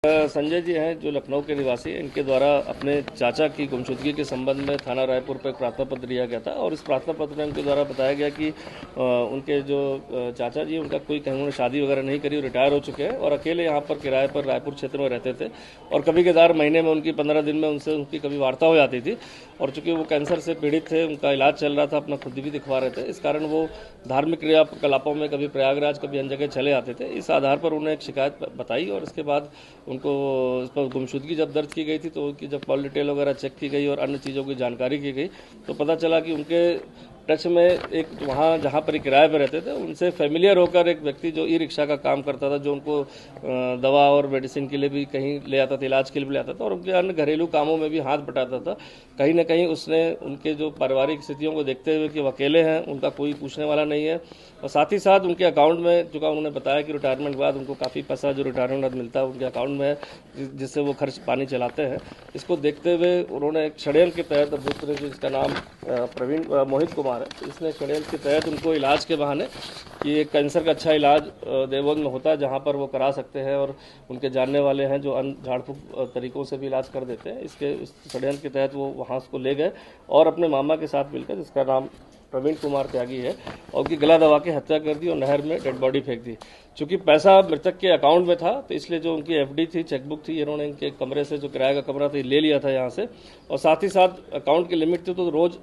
संजय जी हैं जो लखनऊ के निवासी, इनके द्वारा अपने चाचा की गुमशुदगी के संबंध में थाना रायपुर पर एक प्रार्थना पत्र दिया गया था और इस प्रार्थना पत्र में उनके द्वारा बताया गया कि उनके जो चाचा जी उनका कोई कहीं उन्होंने शादी वगैरह नहीं करी, रिटायर हो चुके हैं और अकेले यहाँ पर किराए पर रायपुर क्षेत्र में रहते थे और कभी कभार महीने में उनकी 15 दिन में उनसे उनकी कभी वार्ता हो जाती थी और चूंकि वो कैंसर से पीड़ित थे, उनका इलाज चल रहा था, अपना खुद भी दिखवा रहे थे, इस कारण वो धार्मिक क्रियाकलापों में कभी प्रयागराज कभी अन्य जगह चले आते थे। इस आधार पर उन्हें एक शिकायत बताई और इसके बाद उनको पर गुमशुदगी जब दर्ज की गई थी तो उनकी जब कॉल डिटेल वगैरह चेक की गई और अन्य चीज़ों की जानकारी की गई तो पता चला कि उनके टच में एक वहाँ जहाँ पर किराए पर रहते थे उनसे फेमिलियर होकर एक व्यक्ति जो ई रिक्शा का काम करता था, जो उनको दवा और मेडिसिन के लिए भी कहीं ले आता था, इलाज के लिए भी ले आता था और उनके अन्य घरेलू कामों में भी हाथ बटाता था। कहीं ना कहीं उसने उनके जो पारिवारिक स्थितियों को देखते हुए कि वो अकेले हैं, उनका कोई पूछने वाला नहीं है और साथ ही साथ उनके अकाउंट में चूँकि उन्होंने बताया कि रिटायरमेंट के बाद उनको काफ़ी पैसा जो रिटायरमेंट मिलता है उनके अकाउंट में है जिससे वो खर्च पानी चलाते हैं। इसको देखते हुए उन्होंने एक षड्यंत्र के तहत अभियुक्त जिसका नाम मोहित कुमार है, इसने षड्यंत्र के तहत उनको इलाज के बहाने कि एक कैंसर का अच्छा इलाज देवबंद में होता है जहाँ पर वो करा सकते हैं और उनके जानने वाले हैं जो अन्य झाड़ फूक तरीकों से भी इलाज कर देते हैं, इसके षड्यंत्र के तहत वो वहाँ उसको ले गए और अपने मामा के साथ मिलकर, जिसका नाम प्रवीण कुमार त्यागी है, और उनकी गला दबा के हत्या कर दी और नहर में डेड बॉडी फेंक दी। चूंकि पैसा मृतक के अकाउंट में था तो इसलिए जो उनकी एफडी थी, चेकबुक थी, इन्होंने इनके कमरे से जो किराए का कमरा था ले लिया था यहाँ से और साथ ही साथ अकाउंट की लिमिट थी तो रोज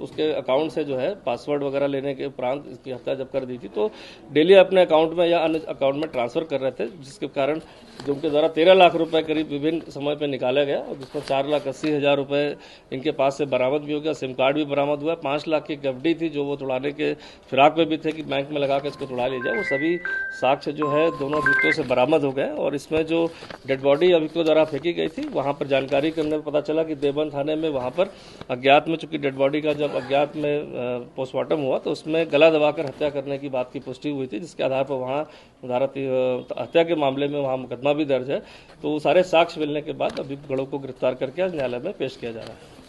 उसके अकाउंट से जो है पासवर्ड वगैरह लेने के उपरांत इसकी हत्या जब कर दी थी तो डेली अपने अकाउंट में या अन्य अकाउंट में ट्रांसफर कर रहे थे, जिसके कारण जो उनके द्वारा 13 लाख रुपए करीब विभिन्न समय पर निकाला गया और जिसमें 4,80,000 रुपए इनके पास से बरामद भी हो गया, सिम कार्ड भी बरामद हुआ, 5 लाख की एफडी थी जो वो तोड़ाने के फिराक में भी थे कि बैंक में लगा कर इसको तोड़ा लिया जाए। वो सभी साक्ष्य जो है दोनों अभियुक्तों से बरामद हो गए और इसमें जो डेड बॉडी अभियुक्तों द्वारा फेंकी गई थी वहां पर जानकारी करने में पता चला कि देवबंद थाने में वहां पर अज्ञात में, चूंकि डेड बॉडी का जब अज्ञात में पोस्टमार्टम हुआ तो उसमें गला दबाकर हत्या करने की बात की पुष्टि हुई थी, जिसके आधार पर वहाँ हत्या के मामले में वहाँ मुकदमा भी दर्ज है। तो सारे साक्ष्य मिलने के बाद अभियुक्त गणों को गिरफ्तार करके आज न्यायालय में पेश किया जा रहा है।